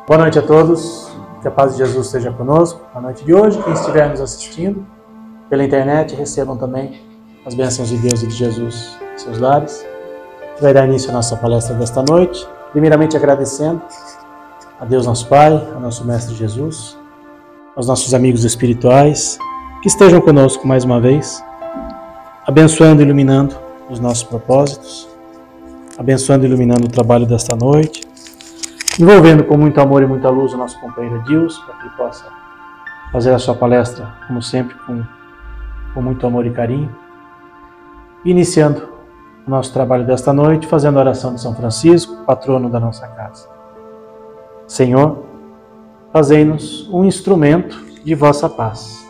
Boa noite a todos, que a paz de Jesus esteja conosco. Na noite de hoje, quem estiver nos assistindo pela internet, recebam também as bênçãos de Deus e de Jesus em seus lares. Que vai dar início à nossa palestra desta noite, primeiramente agradecendo a Deus nosso Pai, ao nosso Mestre Jesus, aos nossos amigos espirituais, que estejam conosco mais uma vez, abençoando e iluminando os nossos propósitos, abençoando e iluminando o trabalho desta noite, envolvendo com muito amor e muita luz o nosso companheiro Edilson, para que ele possa fazer a sua palestra, como sempre, com muito amor e carinho. E iniciando o nosso trabalho desta noite, fazendo a oração de São Francisco, patrono da nossa casa. Senhor, fazei-nos um instrumento de vossa paz.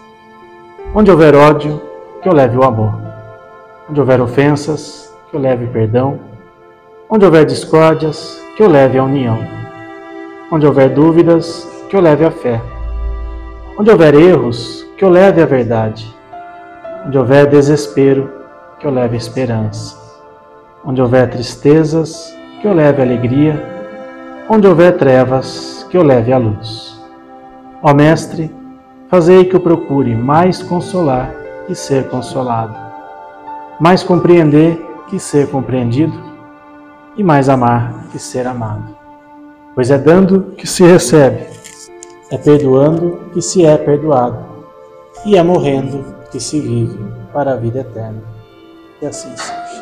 Onde houver ódio, que eu leve o amor. Onde houver ofensas, que eu leve perdão. Onde houver discórdias, que eu leve a união. Onde houver dúvidas, que eu leve a fé. Onde houver erros, que eu leve a verdade. Onde houver desespero, que eu leve a esperança. Onde houver tristezas, que eu leve a alegria. Onde houver trevas, que eu leve a luz. Ó Mestre, fazei que eu procure mais consolar que ser consolado, mais compreender que ser compreendido e mais amar que ser amado. Pois é dando que se recebe, é perdoando que se é perdoado, e é morrendo que se vive para a vida eterna. E assim seja.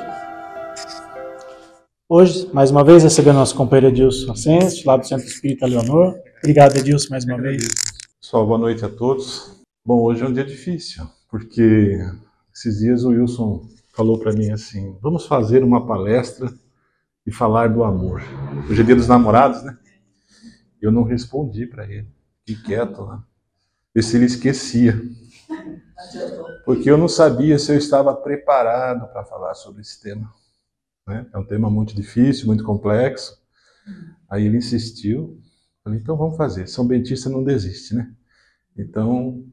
Hoje, mais uma vez, recebendo nosso companheiro Edilson Ascenso, lá do Centro Espírita Leonor. Obrigado, Edilson, mais uma vez. Pessoal, boa noite a todos. Bom, hoje é um dia difícil, porque esses dias o Wilson falou para mim assim, vamos fazer uma palestra e falar do amor. Hoje é dia dos namorados, né? Eu não respondi para ele. Fiquei quieto lá. Ver se ele esquecia. Porque eu não sabia se eu estava preparado para falar sobre esse tema. Né? É um tema muito difícil, muito complexo. Aí ele insistiu. Falei, então vamos fazer. São Bentista não desiste, né? Então,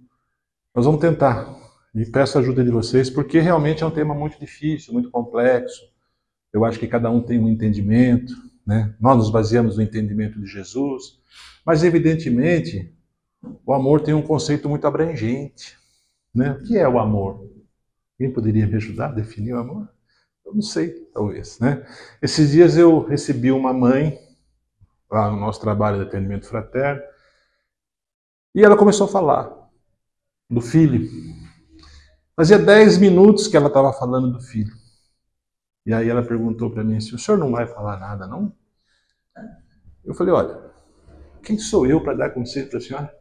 nós vamos tentar. E peço a ajuda de vocês, porque realmente é um tema muito difícil, muito complexo. Eu acho que cada um tem um entendimento, né? Nós nos baseamos no entendimento de Jesus, mas evidentemente o amor tem um conceito muito abrangente, né? O que é o amor? Quem poderia me ajudar a definir o amor? Eu não sei, talvez, né? Esses dias eu recebi uma mãe lá no nosso trabalho de atendimento fraterno e ela começou a falar do filho. Fazia 10 minutos que ela estava falando do filho. E aí ela perguntou para mim assim, o senhor não vai falar nada, não? Eu falei, olha, quem sou eu para dar conselho para a senhora?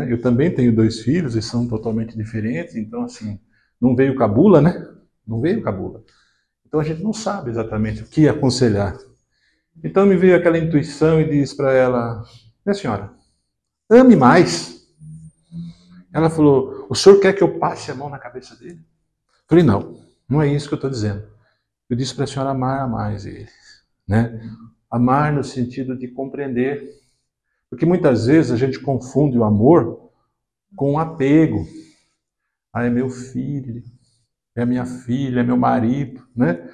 Eu também tenho 2 filhos e são totalmente diferentes, então assim, não veio cabula, né? Não veio cabula. Então a gente não sabe exatamente o que aconselhar. Então me veio aquela intuição e disse para ela, minha senhora, ame mais. Ela falou, o senhor quer que eu passe a mão na cabeça dele? Eu falei, não, não é isso que eu estou dizendo. Eu disse para a senhora amar mais ele, né? Amar no sentido de compreender. Porque muitas vezes a gente confunde o amor com o apego. Ah, é meu filho, é minha filha, é meu marido, né?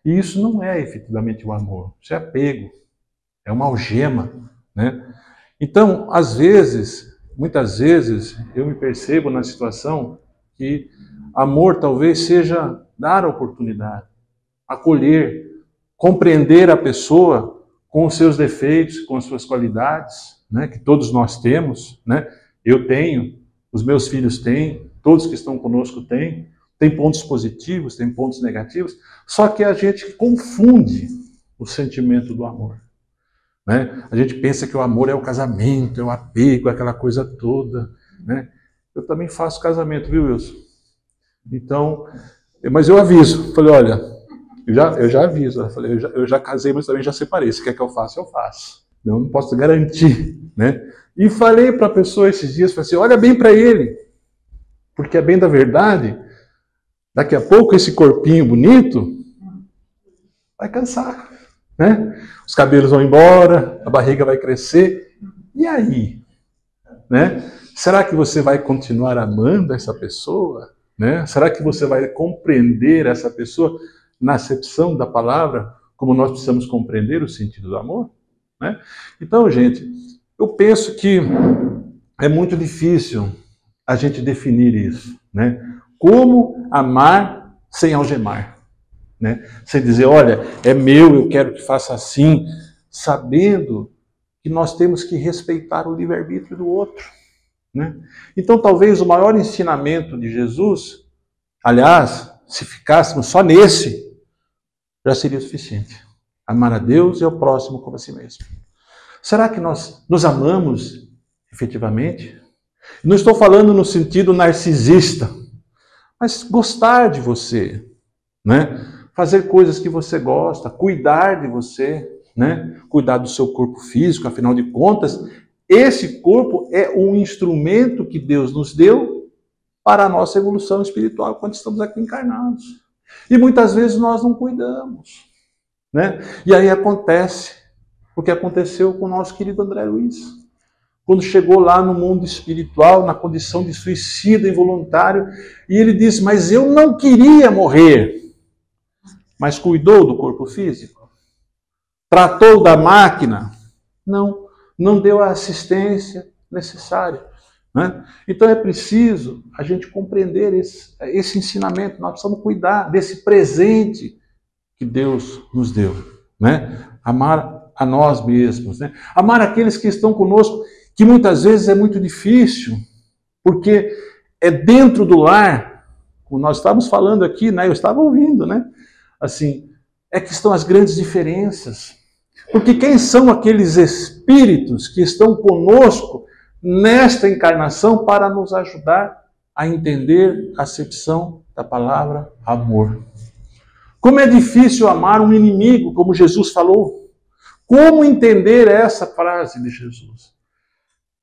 E isso não é efetivamente o amor. Isso é apego, é uma algema, né? Então, às vezes, muitas vezes, eu me percebo na situação que amor talvez seja dar a oportunidade, acolher, compreender a pessoa com os seus defeitos, com as suas qualidades, né, que todos nós temos, né? Eu tenho, os meus filhos têm, todos que estão conosco têm. Tem pontos positivos, tem pontos negativos, só que a gente confunde o sentimento do amor. Né? A gente pensa que o amor é o casamento, é o apego, aquela coisa toda. Né? Eu também faço casamento, viu, Wilson? Então, mas eu aviso, falei, olha, eu já aviso, eu já casei, mas também já separei, se quer que eu faça, eu faço. Eu não posso garantir, né? E falei para a pessoa esses dias, falei assim, olha bem para ele, porque é bem da verdade, daqui a pouco esse corpinho bonito vai cansar, né? Os cabelos vão embora, a barriga vai crescer, e aí? Né? Será que você vai continuar amando essa pessoa? Né? Será que você vai compreender essa pessoa na acepção da palavra, como nós precisamos compreender o sentido do amor? Né? Então, gente, Eu penso que é muito difícil a gente definir isso, né? Como amar sem algemar, né? Sem dizer, olha, é meu, eu quero que faça assim, sabendo que nós temos que respeitar o livre-arbítrio do outro, né? Então, talvez o maior ensinamento de Jesus, aliás, se ficássemos só nesse, já seria suficiente. Amar a Deus e ao próximo como a si mesmo. Será que nós nos amamos efetivamente? Não estou falando no sentido narcisista, mas gostar de você, né? Fazer coisas que você gosta, cuidar de você, né? Cuidar do seu corpo físico, afinal de contas, esse corpo é um instrumento que Deus nos deu para a nossa evolução espiritual quando estamos aqui encarnados. E muitas vezes nós não cuidamos, né? E aí acontece o que aconteceu com o nosso querido André Luiz. Quando chegou lá no mundo espiritual, na condição de suicida involuntário, e ele disse, mas eu não queria morrer. Mas cuidou do corpo físico? Tratou da máquina? Não, não deu a assistência necessária, né? Então é preciso a gente compreender esse ensinamento. Nós precisamos cuidar desse presente que Deus nos deu, né? Amar a nós mesmos, né? Amar aqueles que estão conosco, que muitas vezes é muito difícil, porque é dentro do lar, como nós estávamos falando aqui, né? Eu estava ouvindo, né? Assim, é que estão as grandes diferenças. Porque quem são aqueles espíritos que estão conosco nesta encarnação para nos ajudar a entender a acepção da palavra amor? Como é difícil amar um inimigo, como Jesus falou. Como entender essa frase de Jesus?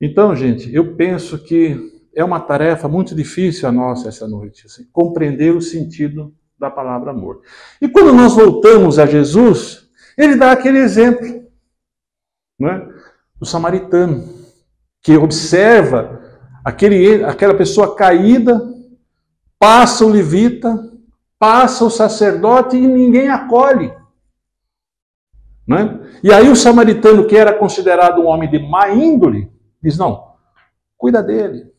Então, gente, eu penso que é uma tarefa muito difícil a nossa essa noite, assim, compreender o sentido da palavra amor. E quando nós voltamos a Jesus, ele dá aquele exemplo, né, do samaritano, que observa aquela pessoa caída, passa o levita, passa o sacerdote e ninguém acolhe. Né? E aí o samaritano, que era considerado um homem de má índole, diz, não, cuida dele.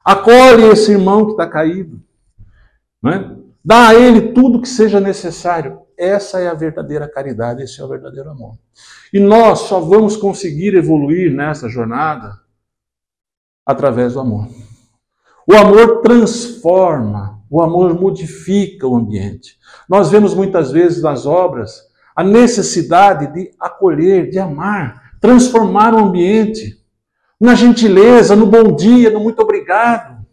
Acolhe esse irmão que está caído. Né? Dá a ele tudo que seja necessário. Essa é a verdadeira caridade, esse é o verdadeiro amor. E nós só vamos conseguir evoluir nessa jornada através do amor. O amor transforma, o amor modifica o ambiente. Nós vemos muitas vezes nas obras a necessidade de acolher, de amar, transformar o ambiente. Na gentileza, no bom dia, no muito obrigado.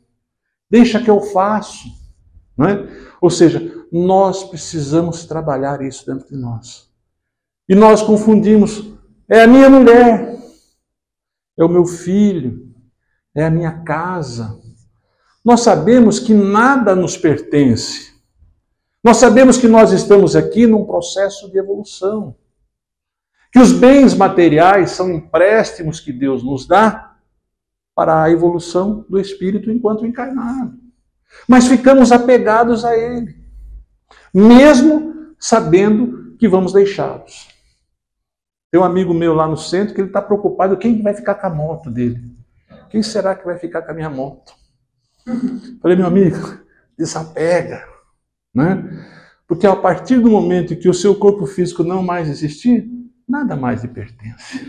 Deixa que eu faço. Não é? Ou seja, nós precisamos trabalhar isso dentro de nós. E nós confundimos, é a minha mulher, é o meu filho, é a minha casa. Nós sabemos que nada nos pertence. Nós sabemos que nós estamos aqui num processo de evolução. Que os bens materiais são empréstimos que Deus nos dá para a evolução do espírito enquanto encarnado. Mas ficamos apegados a ele, mesmo sabendo que vamos deixá-los. Tem um amigo meu lá no centro que ele está preocupado, quem vai ficar com a moto dele? Quem será que vai ficar com a minha moto? Falei, meu amigo, desapega, né? Porque a partir do momento em que o seu corpo físico não mais existir, nada mais lhe pertence,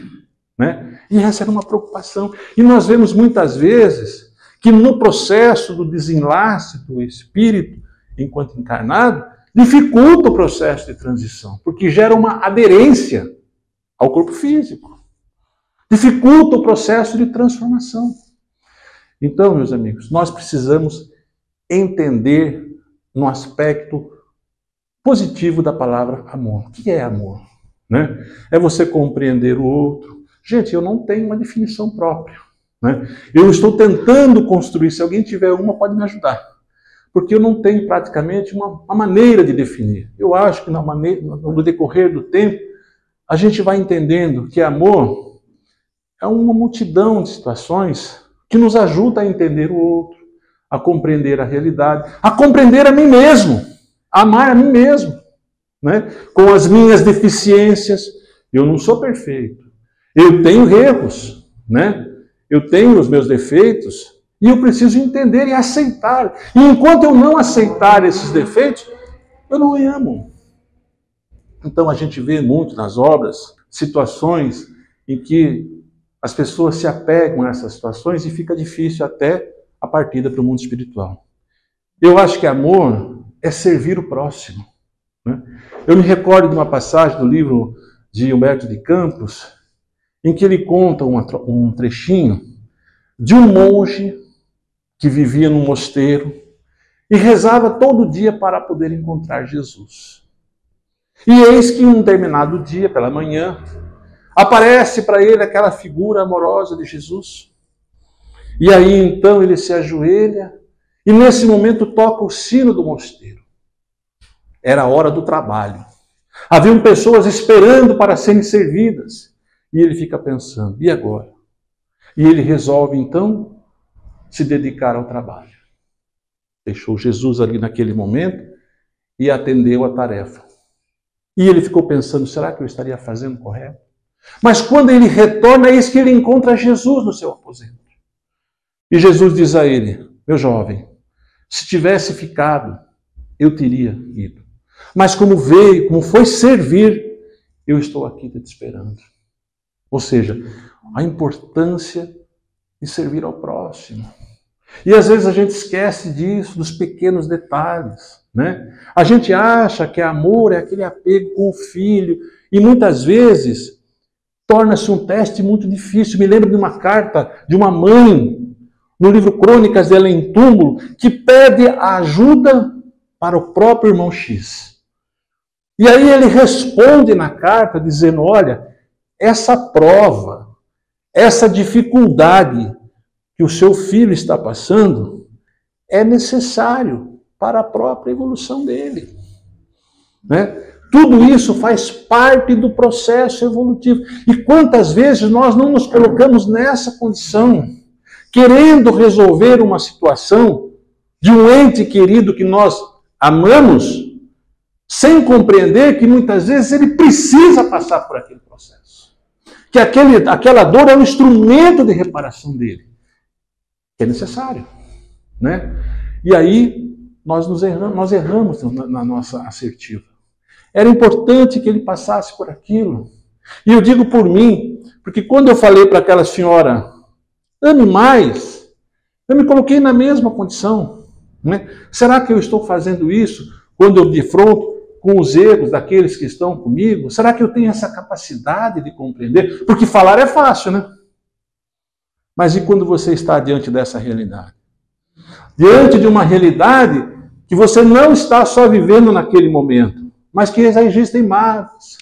né? E essa era uma preocupação. E nós vemos muitas vezes que no processo do desenlace do espírito, enquanto encarnado, dificulta o processo de transição, porque gera uma aderência ao corpo físico. Dificulta o processo de transformação. Então, meus amigos, nós precisamos entender no aspecto positivo da palavra amor. O que é amor? Né? É você compreender o outro. Gente, eu não tenho uma definição própria. Né? Eu estou tentando construir. Se alguém tiver uma, pode me ajudar. Porque eu não tenho praticamente uma maneira de definir. Eu acho que no decorrer do tempo, a gente vai entendendo que amor é uma multidão de situações que nos ajuda a entender o outro, a compreender a realidade, a compreender a mim mesmo, a amar a mim mesmo, né? Com as minhas deficiências. Eu não sou perfeito. Eu tenho erros, né? Eu tenho os meus defeitos e eu preciso entender e aceitar. E enquanto eu não aceitar esses defeitos, eu não me amo. Então a gente vê muito nas obras situações em que as pessoas se apegam a essas situações e fica difícil até a partida para o mundo espiritual. Eu acho que amor é servir o próximo, né? Eu me recordo de uma passagem do livro de Humberto de Campos, em que ele conta um trechinho de um monge que vivia num mosteiro e rezava todo dia para poder encontrar Jesus. E eis que em um determinado dia, pela manhã, aparece para ele aquela figura amorosa de Jesus. E aí então ele se ajoelha e nesse momento toca o sino do mosteiro. Era a hora do trabalho. Haviam pessoas esperando para serem servidas. E ele fica pensando, e agora? E ele resolve então se dedicar ao trabalho. Deixou Jesus ali naquele momento e atendeu a tarefa. E ele ficou pensando, será que eu estaria fazendo correto? Mas quando ele retorna, eis que ele encontra Jesus no seu aposento. E Jesus diz a ele, meu jovem, se tivesse ficado, eu teria ido. Mas como veio, como foi servir, eu estou aqui te esperando. Ou seja, a importância de servir ao próximo. E às vezes a gente esquece disso, dos pequenos detalhes, né? A gente acha que amor é aquele apego com o filho, e muitas vezes torna-se um teste muito difícil. Me lembro de uma carta de uma mãe, no livro Crônicas dela em Túmulo, que pede ajuda para o próprio irmão X. E aí ele responde na carta dizendo, olha, essa prova, essa dificuldade que o seu filho está passando é necessário para a própria evolução dele, né? Tudo isso faz parte do processo evolutivo. E quantas vezes nós não nos colocamos nessa condição, querendo resolver uma situação de um ente querido que nós amamos, sem compreender que muitas vezes ele precisa passar por aquele processo. Que aquela dor é um instrumento de reparação dele, que é necessário, né? E aí nós erramos na nossa assertiva. Era importante que ele passasse por aquilo. E eu digo por mim, porque quando eu falei para aquela senhora, ame mais, eu me coloquei na mesma condição, né? Será que eu estou fazendo isso quando eu defronto com os erros daqueles que estão comigo? Será que eu tenho essa capacidade de compreender? Porque falar é fácil, né? Mas e quando você está diante dessa realidade? Diante de uma realidade que você não está só vivendo naquele momento, mas que já existem mágoas,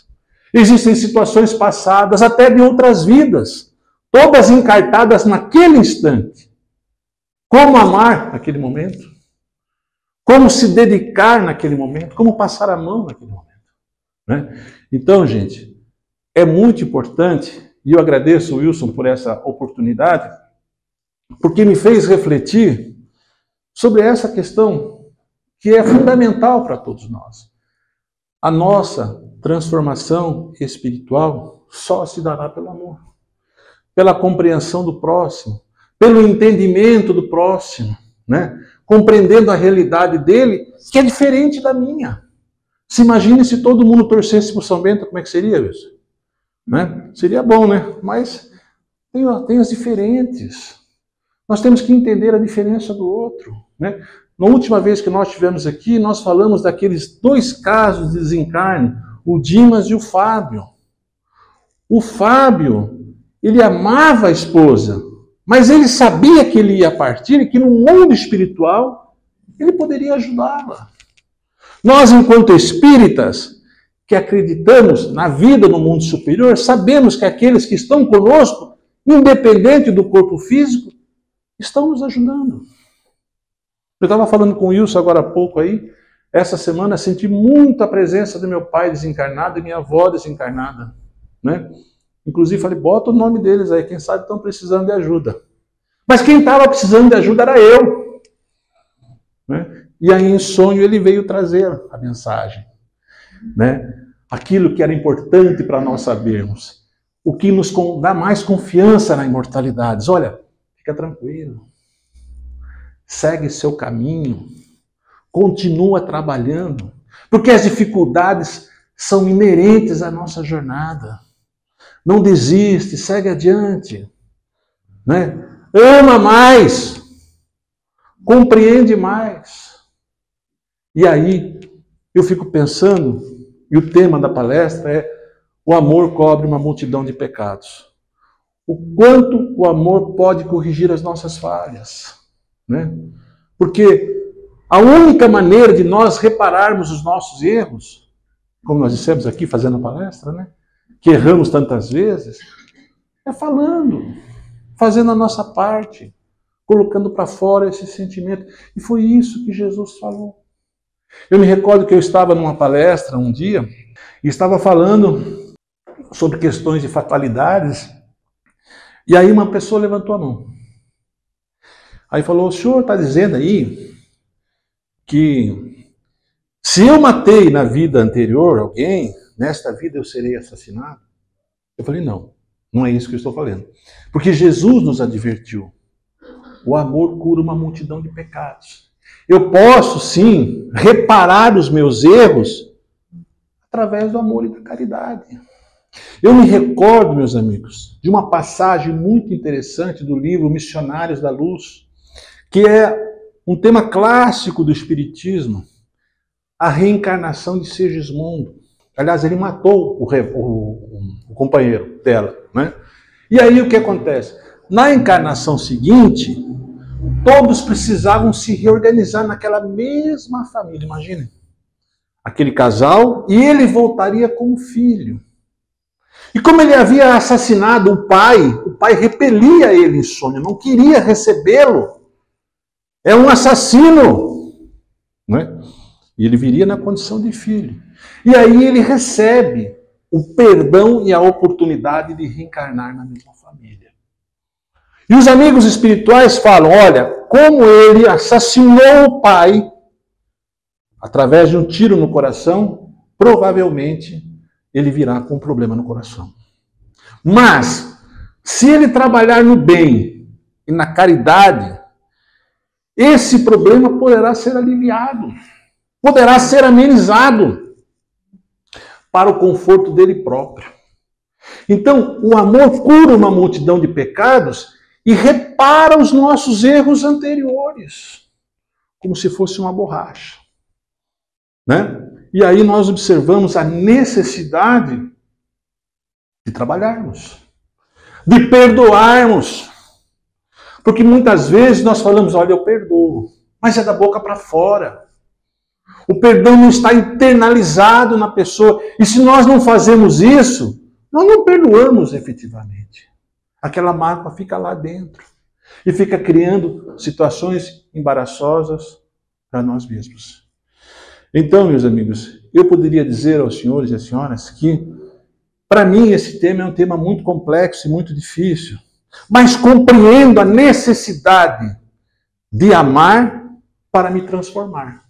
existem situações passadas, até de outras vidas, todas encartadas naquele instante. Como amar naquele momento? Como se dedicar naquele momento? Como passar a mão naquele momento? Né? Então, gente, é muito importante, e eu agradeço o Wilson por essa oportunidade, porque me fez refletir sobre essa questão que é fundamental para todos nós. A nossa transformação espiritual só se dará pelo amor, pela compreensão do próximo, pelo entendimento do próximo, né? Compreendendo a realidade dele, que é diferente da minha. Se imagine se todo mundo torcesse por São Bento, como é que seria isso? Né? Seria bom, né? Mas tem as diferentes. Nós temos que entender a diferença do outro, né? Na última vez que nós estivemos aqui, nós falamos daqueles 2 casos de desencarne, o Dimas e o Fábio. O Fábio, ele amava a esposa, mas ele sabia que ele ia partir e que no mundo espiritual ele poderia ajudá-la. Nós, enquanto espíritas, que acreditamos na vida no mundo superior, sabemos que aqueles que estão conosco, independente do corpo físico, estão nos ajudando. Eu estava falando com o Wilson agora há pouco aí, essa semana senti muito a presença do meu pai desencarnado e minha avó desencarnada, né? Inclusive falei, bota o nome deles aí, quem sabe estão precisando de ajuda. Mas quem estava precisando de ajuda era eu, né? E aí em sonho ele veio trazer a mensagem, né? Aquilo que era importante para nós sabermos. o que nos dá mais confiança na imortalidade. Olha, fica tranquilo, segue seu caminho, continua trabalhando, porque as dificuldades são inerentes à nossa jornada. Não desiste, segue adiante, né? Ama mais, compreende mais. E aí eu fico pensando, e o tema da palestra é: o amor cobre uma multidão de pecados. O quanto o amor pode corrigir as nossas falhas, né? Porque a única maneira de nós repararmos os nossos erros, como nós dissemos aqui fazendo a palestra, né? Que erramos tantas vezes, é falando, fazendo a nossa parte, colocando para fora esse sentimento. E foi isso que Jesus falou. Eu me recordo que eu estava numa palestra um dia e estava falando sobre questões de fatalidades, e aí uma pessoa levantou a mão. Aí falou: o senhor está dizendo aí que se eu matei na vida anterior alguém, nesta vida eu serei assassinado? Eu falei: não, não é isso que eu estou falando. Porque Jesus nos advertiu: o amor cura uma multidão de pecados. Eu posso sim reparar os meus erros através do amor e da caridade. Eu me recordo, meus amigos, de uma passagem muito interessante do livro Missionários da Luz, que é um tema clássico do Espiritismo, a reencarnação de Segismundo. Aliás, ele matou o companheiro dela, né? E aí o que acontece? Na encarnação seguinte, todos precisavam se reorganizar naquela mesma família, imaginem. Aquele casal, e ele voltaria como filho. E como ele havia assassinado o pai repelia ele em sonho, não queria recebê-lo. É um assassino, né? E ele viria na condição de filho. E aí ele recebe o perdão e a oportunidade de reencarnar na mesma família. E os amigos espirituais falam: olha, como ele assassinou o pai através de um tiro no coração, provavelmente ele virá com um problema no coração. Mas, se ele trabalhar no bem e na caridade, esse problema poderá ser aliviado, poderá ser amenizado para o conforto dele próprio. Então, o amor cura uma multidão de pecados e repara os nossos erros anteriores, como se fosse uma borracha, né? E aí nós observamos a necessidade de trabalharmos, de perdoarmos. Porque muitas vezes nós falamos: olha, eu perdoo, mas é da boca para fora. O perdão não está internalizado na pessoa. E se nós não fazemos isso, nós não perdoamos efetivamente. Aquela mágoa fica lá dentro e fica criando situações embaraçosas para nós mesmos. Então, meus amigos, eu poderia dizer aos senhores e às senhoras que, para mim, esse tema é um tema muito complexo e muito difícil, mas compreendo a necessidade de amar para me transformar.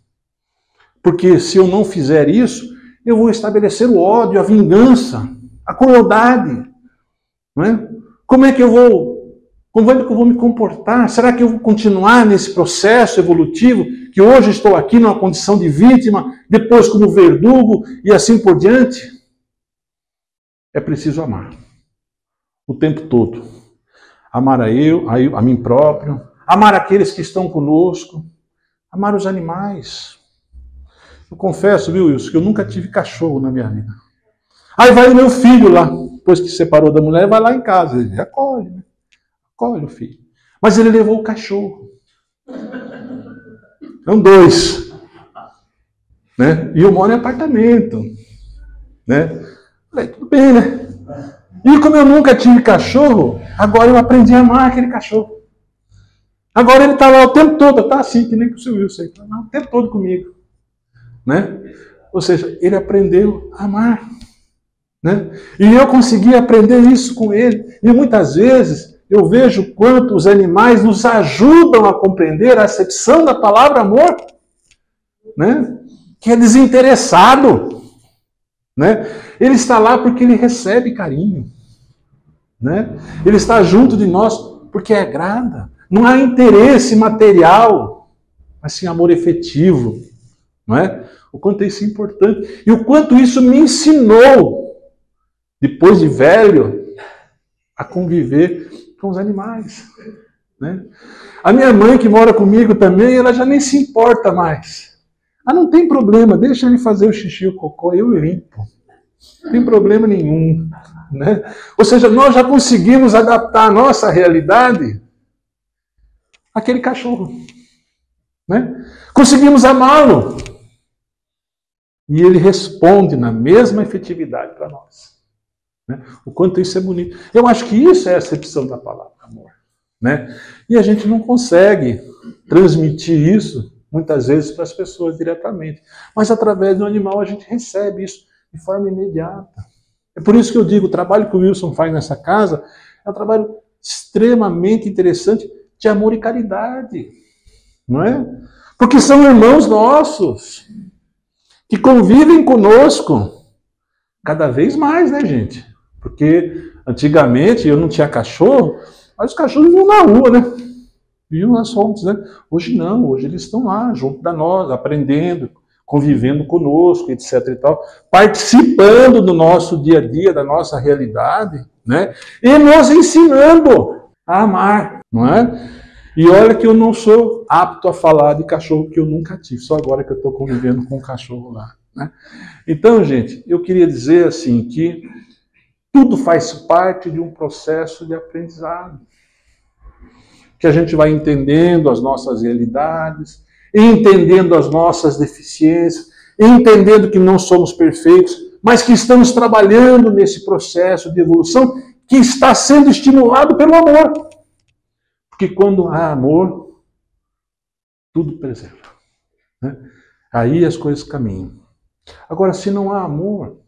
Porque se eu não fizer isso, eu vou estabelecer o ódio, a vingança, a crueldade, não é? Como é que eu vou me comportar? Será que eu vou continuar nesse processo evolutivo, que hoje estou aqui numa condição de vítima, depois como verdugo e assim por diante? É preciso amar. O tempo todo. Amar a mim próprio, amar aqueles que estão conosco, amar os animais. Eu confesso, viu, Wilson, que eu nunca tive cachorro na minha vida. Aí vai o meu filho lá, depois que se separou da mulher, vai lá em casa, ele acolhe, né? Acolhe o filho. Mas ele levou o cachorro. São 2. Né? E eu moro em apartamento. Né? Falei, tudo bem, né? E como eu nunca tive cachorro, agora eu aprendi a amar aquele cachorro. Agora ele está lá o tempo todo, está assim, que nem com o seu Wilson, está lá o tempo todo comigo. Né? Ou seja, ele aprendeu a amar. Né? E eu consegui aprender isso com ele. E muitas vezes eu vejo quanto os animais nos ajudam a compreender a acepção da palavra amor, né? Que é desinteressado. Né? Ele está lá porque ele recebe carinho. né? Ele está junto de nós porque agrada. Não há interesse material, mas sim amor efetivo, não é? O quanto isso é importante. E o quanto isso me ensinou, depois de velho, a conviver com os animais, né? A minha mãe, que mora comigo também, ela já nem se importa mais. Ah, não tem problema, deixa ele fazer o xixi e o cocô, eu limpo. Não tem problema nenhum, né? Ou seja, nós já conseguimos adaptar a nossa realidade àquele cachorro, né? Conseguimos amá-lo. E ele responde na mesma efetividade para nós, né? O quanto isso é bonito. Eu acho que isso é a acepção da palavra amor, né? E a gente não consegue transmitir isso, muitas vezes, para as pessoas diretamente. Mas através do animal a gente recebe isso de forma imediata. É por isso que eu digo, o trabalho que o Wilson faz nessa casa é um trabalho extremamente interessante de amor e caridade, não é? Porque são irmãos nossos, que convivem conosco cada vez mais, né, gente? Porque antigamente eu não tinha cachorro, mas os cachorros viviam na rua, né? Viviam nas fontes, né? Hoje não, hoje eles estão lá, junto da nós, aprendendo, convivendo conosco, etc. e tal, participando do nosso dia a dia, da nossa realidade, né? E nos ensinando a amar, não é? E olha que eu não sou apto a falar de cachorro que eu nunca tive, só agora que eu estou convivendo com um cachorro lá, né? Então, gente, eu queria dizer assim que tudo faz parte de um processo de aprendizado, que a gente vai entendendo as nossas realidades, entendendo as nossas deficiências, entendendo que não somos perfeitos, mas que estamos trabalhando nesse processo de evolução que está sendo estimulado pelo amor. Porque quando há amor, tudo preserva, né? Aí as coisas caminham. Agora, se não há amor,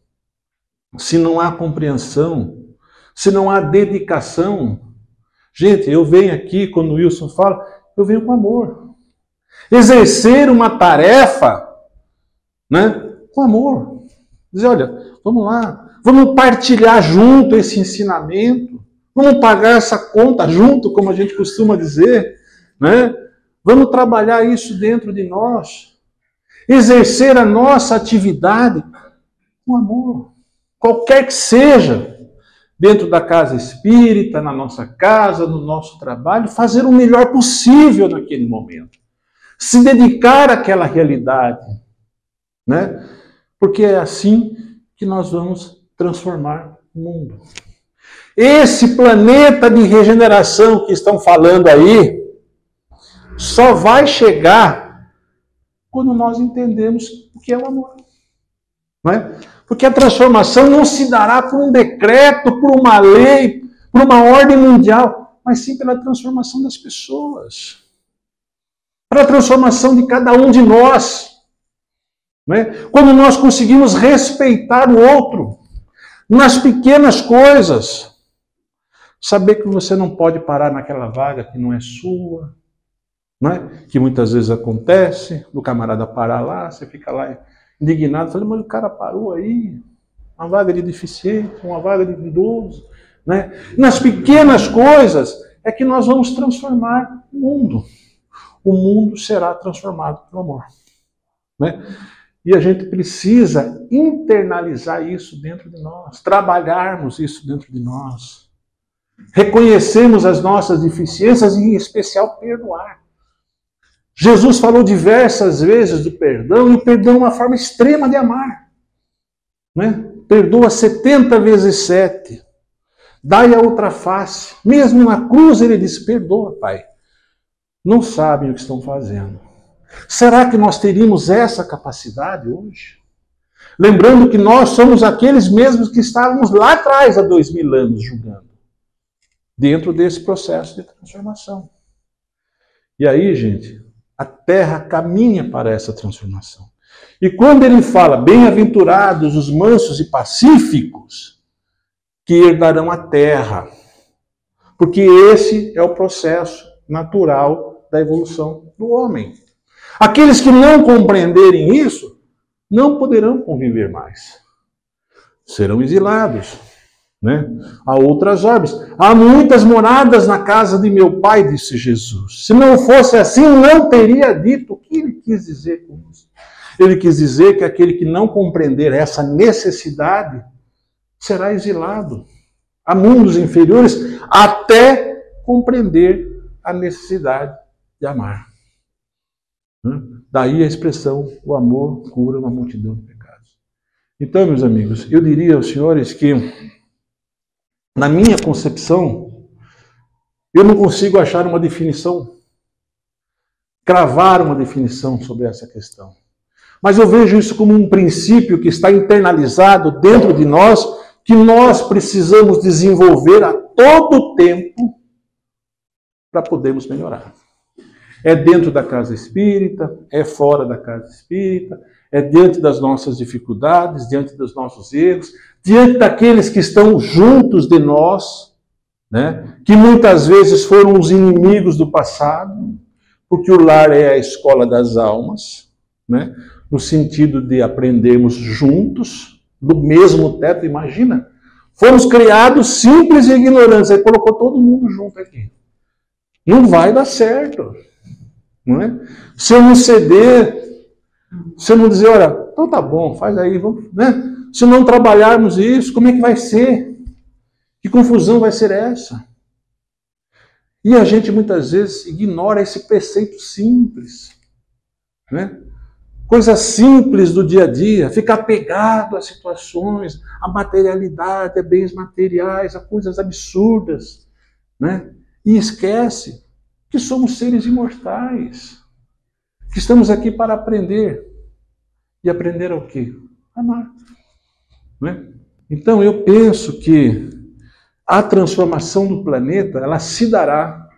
se não há compreensão, se não há dedicação, gente, eu venho aqui, quando o Wilson fala, eu venho com amor. Exercer uma tarefa, né, com amor. Dizer, olha, vamos lá, vamos partilhar junto esse ensinamento, vamos pagar essa conta junto, como a gente costuma dizer, né? Vamos trabalhar isso dentro de nós. Exercer a nossa atividade com amor. Qualquer que seja, dentro da casa espírita, na nossa casa, no nosso trabalho, fazer o melhor possível naquele momento. Se dedicar àquela realidade, né? Porque é assim que nós vamos transformar o mundo. Esse planeta de regeneração que estão falando aí, só vai chegar quando nós entendemos o que é o amor. Não é? Porque a transformação não se dará por um decreto, por uma lei, por uma ordem mundial, mas sim pela transformação das pessoas. Pela transformação de cada um de nós. Não é? Quando nós conseguimos respeitar o outro, nas pequenas coisas, saber que você não pode parar naquela vaga que não é sua, não é? Que muitas vezes acontece, o camarada parar lá, você fica lá indignado, falando, mas o cara parou aí, uma vaga de deficiente, uma vaga de idoso, né? Nas pequenas coisas é que nós vamos transformar o mundo. O mundo será transformado pelo amor, né? E a gente precisa internalizar isso dentro de nós, trabalharmos isso dentro de nós. Reconhecermos as nossas deficiências e, em especial, perdoar. Jesus falou diversas vezes do perdão, e o perdão é uma forma extrema de amar, né? Perdoa 70 vezes 7. Dai a outra face. Mesmo na cruz ele disse, perdoa, Pai. Não sabem o que estão fazendo. Será que nós teríamos essa capacidade hoje? Lembrando que nós somos aqueles mesmos que estávamos lá atrás, há 2000 anos, julgando. Dentro desse processo de transformação. E aí, gente, a Terra caminha para essa transformação. E quando ele fala, bem-aventurados os mansos e pacíficos, que herdarão a Terra. Porque esse é o processo natural da evolução do homem. Aqueles que não compreenderem isso, não poderão conviver mais. Serão exilados. né? Há outras ordens. Há muitas moradas na casa de meu pai, disse Jesus. Se não fosse assim, não teria dito. O que ele quis dizer com isso? Ele quis dizer que aquele que não compreender essa necessidade será exilado a mundos inferiores até compreender a necessidade de amar. Daí a expressão, o amor cura uma multidão de pecados. Então, meus amigos, eu diria aos senhores que, na minha concepção, eu não consigo achar uma definição, cravar uma definição sobre essa questão. Mas eu vejo isso como um princípio que está internalizado dentro de nós, que nós precisamos desenvolver a todo tempo para podermos melhorar. É dentro da casa espírita, é fora da casa espírita, é diante das nossas dificuldades, diante dos nossos erros, diante daqueles que estão juntos de nós, né, que muitas vezes foram os inimigos do passado, porque o lar é a escola das almas, né, no sentido de aprendermos juntos, do mesmo teto, imagina. Fomos criados simples e ignorantes, aí colocou todo mundo junto aqui. Não vai dar certo. Não é? Se eu não ceder, se eu não dizer, olha, então tá bom, faz aí, vamos, né? Se não trabalharmos isso, como é que vai ser? Que confusão vai ser essa? E a gente muitas vezes ignora esse preceito simples, né? Coisas simples do dia a dia, ficar apegado a situações, a materialidade, a bens materiais, a coisas absurdas, né? E esquece que somos seres imortais, que estamos aqui para aprender. E aprender ao quê? Amar. Não é? Então eu penso que a transformação do planeta, ela se dará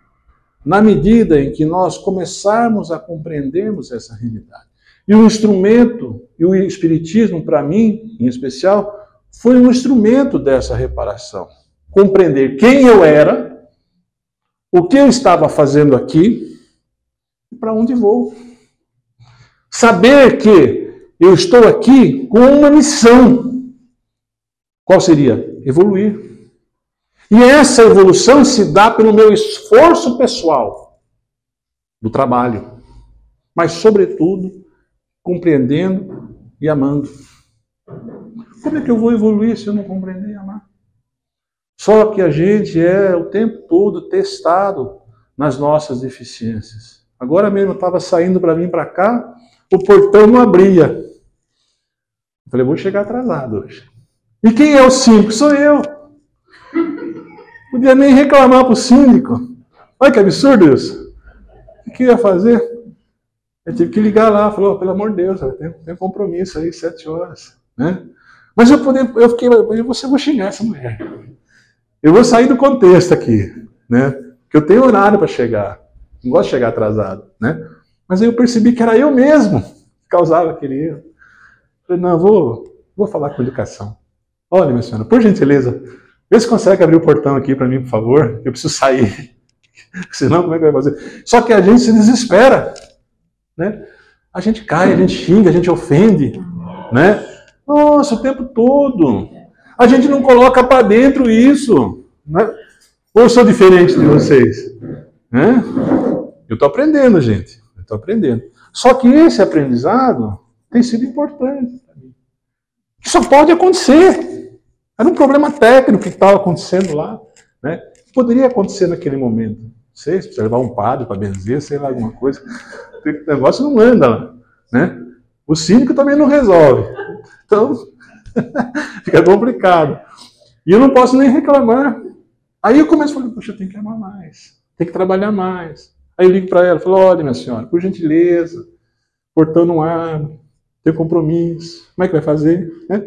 na medida em que nós começarmos a compreendermos essa realidade. E o instrumento, e o Espiritismo, para mim, em especial, foi um instrumento dessa reparação. Compreender quem eu era, o que eu estava fazendo aqui e para onde vou. Saber que eu estou aqui com uma missão. Qual seria? Evoluir. E essa evolução se dá pelo meu esforço pessoal, do trabalho, mas, sobretudo, compreendendo e amando. Como é que eu vou evoluir se eu não compreender e amar? Só que a gente é o tempo todo testado nas nossas deficiências. Agora mesmo eu estava saindo para vir para cá, o portão não abria. Eu falei, vou chegar atrasado hoje. E quem é o síndico? Sou eu. Podia nem reclamar para o síndico. Olha que absurdo isso. O que eu ia fazer? Eu tive que ligar lá, falou, pelo amor de Deus, tem um compromisso aí, 7 horas. Né? Mas eu vou xingar essa mulher. Eu vou sair do contexto aqui, né? Porque eu tenho horário para chegar. Não gosto de chegar atrasado, né? Mas aí eu percebi que era eu mesmo que causava aquele erro. Falei, não, vou falar com a educação. Olha, minha senhora, por gentileza, vê se consegue abrir o portão aqui para mim, por favor. Eu preciso sair. Senão, como é que vai fazer? Só que a gente se desespera, né? A gente cai, a gente xinga, a gente ofende, né? Nossa, o tempo todo. A gente não coloca para dentro isso. Né? Ou eu sou diferente de vocês? Né? Eu estou aprendendo, gente. Eu estou aprendendo. Só que esse aprendizado tem sido importante. Isso só pode acontecer. Era um problema técnico que estava acontecendo lá. Né? Poderia acontecer naquele momento. Não sei, se precisa levar um padre para benzer, sei lá, alguma coisa. O negócio não anda lá. Né? O síndico também não resolve. Então, fica complicado. E eu não posso nem reclamar. Aí eu começo a falar, poxa, eu tenho que amar mais. Tem que trabalhar mais. Aí eu ligo para ela, falo, olha, minha senhora, por gentileza, portão não abre, tem compromisso, como é que vai fazer? Né?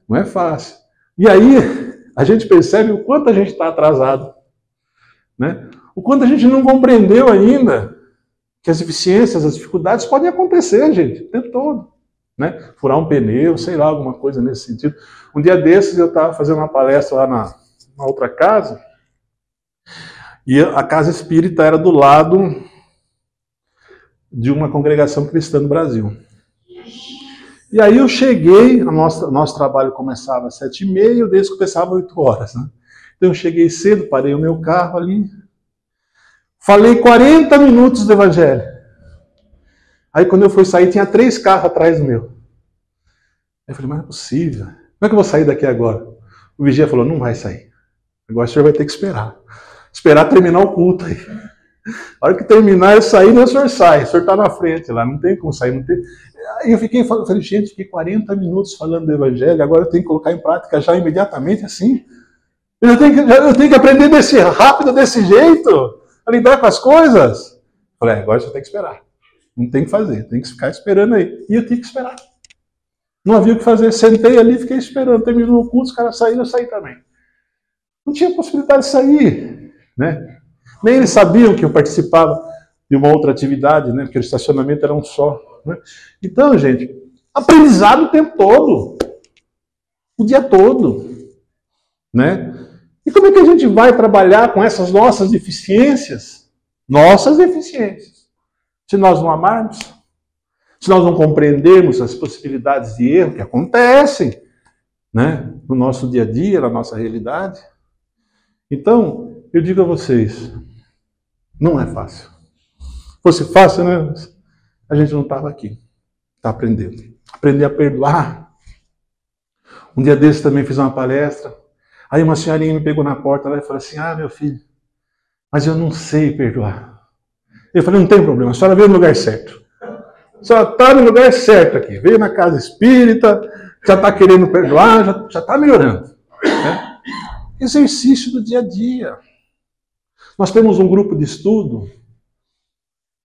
Não é fácil. E aí a gente percebe o quanto a gente está atrasado. Né? O quanto a gente não compreendeu ainda que as deficiências, as dificuldades podem acontecer, gente, o tempo todo. Né? Furar um pneu, sei lá, alguma coisa nesse sentido. Um dia desses eu estava fazendo uma palestra lá na outra casa, e a casa espírita era do lado de uma congregação cristã no Brasil. E aí eu cheguei, nosso trabalho começava às 7h30, o deles começava às 8 horas, né? Então eu cheguei cedo, parei o meu carro ali, falei 40 minutos do evangelho. Aí quando eu fui sair, tinha 3 carros atrás do meu. Aí eu falei, mas não é possível. Como é que eu vou sair daqui agora? O vigia falou, não vai sair. Agora o senhor vai ter que esperar. Esperar terminar o culto aí. A hora que terminar eu sair, não, o senhor sai. O senhor está na frente lá, não tem como sair. Não tem... Aí eu falei, gente, fiquei 40 minutos falando do evangelho, agora eu tenho que colocar em prática já imediatamente assim. Eu tenho que aprender rápido desse jeito, a lidar com as coisas. Falei, agora você tem que esperar. Não tem o que fazer, tem que ficar esperando aí. E eu tinha que esperar. Não havia o que fazer. Sentei ali, fiquei esperando. Terminou o culto, os caras saíram, eu saí também. Não tinha possibilidade de sair, né? Nem eles sabiam que eu participava de uma outra atividade, né? Porque o estacionamento era um só. Né? Então, gente, aprendizado o tempo todo. O dia todo. Né? E como é que a gente vai trabalhar com essas nossas deficiências? Nossas deficiências. Se nós não amarmos, se nós não compreendermos as possibilidades de erro que acontecem, né, no nosso dia a dia, na nossa realidade. Então, eu digo a vocês, não é fácil. Se fosse fácil, né, a gente não estava aqui. Está aprendendo. Aprender a perdoar. Um dia desses também fiz uma palestra. Aí uma senhorinha me pegou na porta lá e falou assim, meu filho, mas eu não sei perdoar. Eu falei, não tem problema, a senhora veio no lugar certo. A senhora está no lugar certo aqui. Veio na casa espírita, já está querendo perdoar, já está melhorando. Né? Exercício do dia a dia. Nós temos um grupo de estudo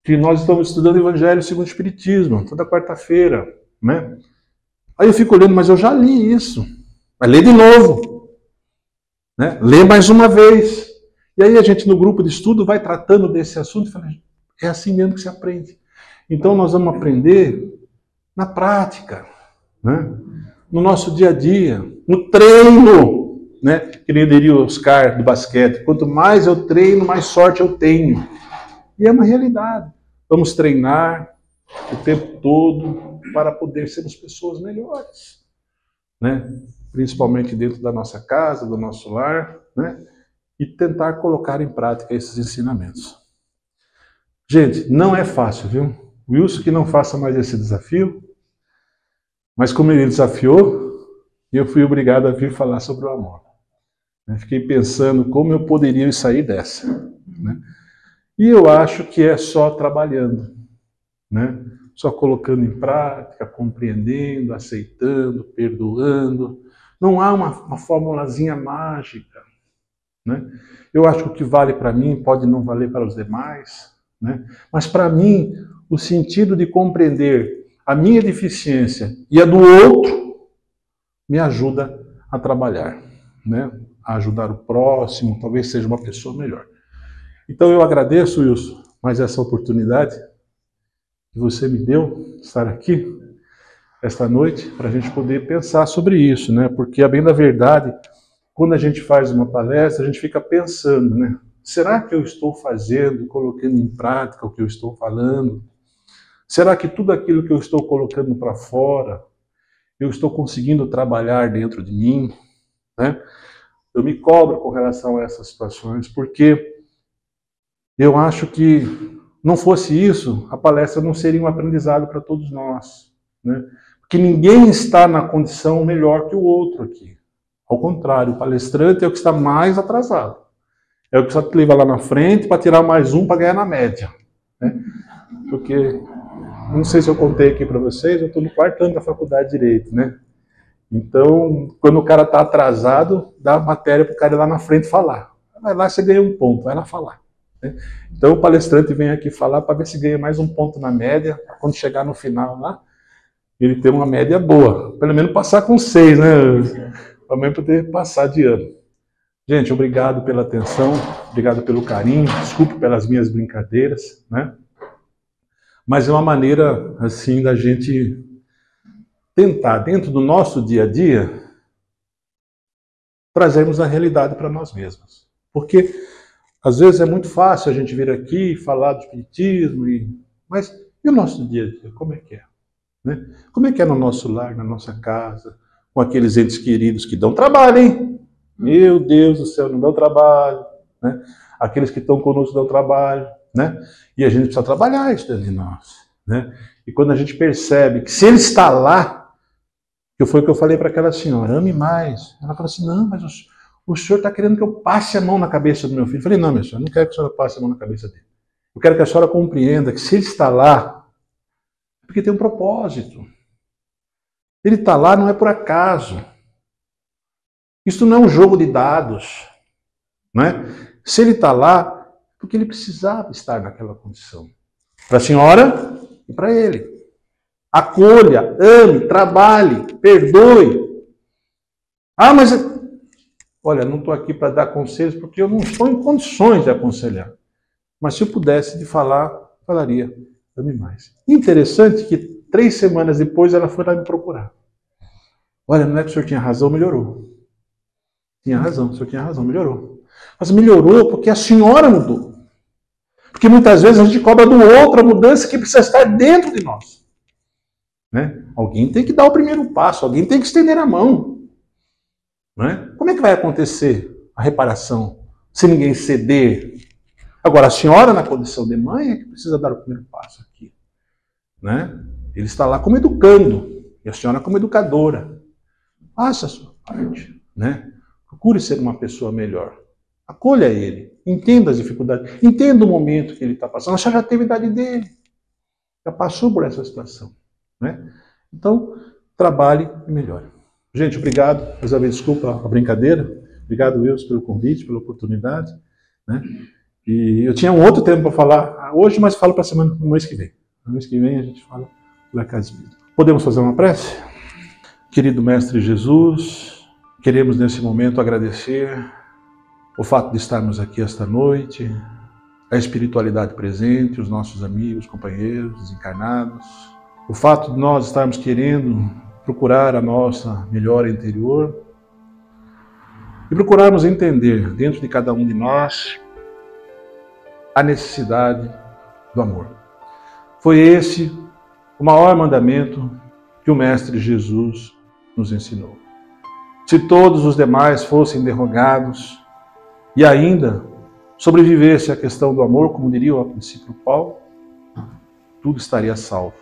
que nós estamos estudando Evangelho segundo o Espiritismo, toda quarta-feira. Né? Aí eu fico olhando, mas eu já li isso. Vai ler de novo. Né? Lê mais uma vez. E aí a gente no grupo de estudo vai tratando desse assunto e fala, é assim mesmo que se aprende. Então nós vamos aprender na prática, né? No nosso dia a dia, no treino, né? Que nem diria o Oscar do basquete, quanto mais eu treino, mais sorte eu tenho. E é uma realidade. Vamos treinar o tempo todo para poder sermos pessoas melhores, né? Principalmente dentro da nossa casa, do nosso lar, né? E tentar colocar em prática esses ensinamentos. Gente, não é fácil, viu? Wilson que não faça mais esse desafio, mas como ele desafiou, eu fui obrigado a vir falar sobre o amor. Fiquei pensando como eu poderia sair dessa. Né? E eu acho que é só trabalhando, né? Só colocando em prática, compreendendo, aceitando, perdoando. Não há uma formulazinha mágica. Né? Eu acho que o que vale para mim pode não valer para os demais. Né? Mas para mim, o sentido de compreender a minha deficiência e a do outro me ajuda a trabalhar, né? A ajudar o próximo, talvez seja uma pessoa melhor. Então eu agradeço, Wilson, mais essa oportunidade que você me deu, estar aqui esta noite, para a gente poder pensar sobre isso, né? Porque, a bem da verdade, quando a gente faz uma palestra, a gente fica pensando, né? Será que eu estou fazendo, colocando em prática o que eu estou falando? Será que tudo aquilo que eu estou colocando para fora, eu estou conseguindo trabalhar dentro de mim? Né? Eu me cobro com relação a essas situações, porque eu acho que não fosse isso, a palestra não seria um aprendizado para todos nós. Né? Porque ninguém está na condição melhor que o outro aqui. Ao contrário, o palestrante é o que está mais atrasado. É o que só te leva lá na frente para tirar mais um para ganhar na média. Né? Porque, não sei se eu contei aqui para vocês, eu estou no 4º ano da faculdade de Direito. Né? Então, quando o cara está atrasado, dá a matéria para o cara ir lá na frente falar. Vai lá, você ganha um ponto, vai lá falar. Né? Então, o palestrante vem aqui falar para ver se ganha mais um ponto na média, para quando chegar no final lá, ele ter uma média boa. Pelo menos passar com 6, né? Para poder passar de ano. Gente, obrigado pela atenção, obrigado pelo carinho, desculpe pelas minhas brincadeiras, né? Mas é uma maneira, assim, da gente tentar, dentro do nosso dia a dia, trazermos a realidade para nós mesmos. Porque, às vezes, é muito fácil a gente vir aqui e falar do espiritismo, mas e o nosso dia a dia, como é que é? Né? Como é que é no nosso lar, na nossa casa, com aqueles entes queridos que dão trabalho, hein? Meu Deus do céu, não dão trabalho. Né? Aqueles que estão conosco dão trabalho. Né? E a gente precisa trabalhar isso dentro de nós. Né? E quando a gente percebe que se ele está lá, que foi o que eu falei para aquela senhora, ame mais. Ela falou assim, não, mas o senhor está querendo que eu passe a mão na cabeça do meu filho. Eu falei, não, minha senhora, não quero que a senhora passe a mão na cabeça dele. Eu quero que a senhora compreenda que se ele está lá, é porque tem um propósito. Ele está lá não é por acaso. Isso não é um jogo de dados. Né? Se ele está lá, é porque ele precisava estar naquela condição. Para a senhora e para ele. Acolha, ame, trabalhe, perdoe. Ah, mas... Olha, não estou aqui para dar conselhos porque eu não estou em condições de aconselhar. Mas se eu pudesse de falar, falaria, ame mais. Interessante que 3 semanas depois ela foi lá me procurar. Olha, não é que o senhor tinha razão, melhorou. Tinha razão, o senhor tinha razão, melhorou. Mas melhorou porque a senhora mudou. Porque muitas vezes a gente cobra do outro a mudança que precisa estar dentro de nós. Né? Alguém tem que dar o primeiro passo, alguém tem que estender a mão. Né? Como é que vai acontecer a reparação se ninguém ceder? Agora, a senhora, na condição de mãe, é que precisa dar o primeiro passo aqui. Né? Ele está lá como educando, e a senhora como educadora. Faça a sua parte. Né? Procure ser uma pessoa melhor. Acolha ele, entenda as dificuldades, entenda o momento que ele está passando. A senhora já teve a idade dele, já passou por essa situação. Né? Então, trabalhe e melhore. Gente, obrigado. Mais uma vez, desculpa a brincadeira. Obrigado, Wilson, pelo convite, pela oportunidade. Né? E eu tinha um outro tema para falar hoje, mas falo para no mês que vem. No mês que vem a gente fala da casa espírita. Podemos fazer uma prece? Querido Mestre Jesus, queremos nesse momento agradecer o fato de estarmos aqui esta noite, a espiritualidade presente, os nossos amigos, companheiros, desencarnados, o fato de nós estarmos querendo procurar a nossa melhora interior e procurarmos entender dentro de cada um de nós a necessidade do amor. Foi esse o maior mandamento que o Mestre Jesus nos ensinou. Se todos os demais fossem derrogados e ainda sobrevivesse a questão do amor, como diria o princípio Paulo, tudo estaria salvo.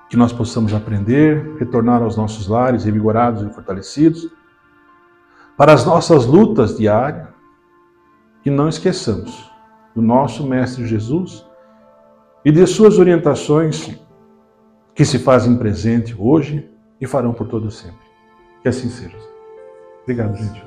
Que nós possamos aprender, retornar aos nossos lares revigorados e fortalecidos, para as nossas lutas diárias, que não esqueçamos do nosso Mestre Jesus e de suas orientações que se fazem presente hoje e farão por todo sempre. Que assim seja. Obrigado, gente.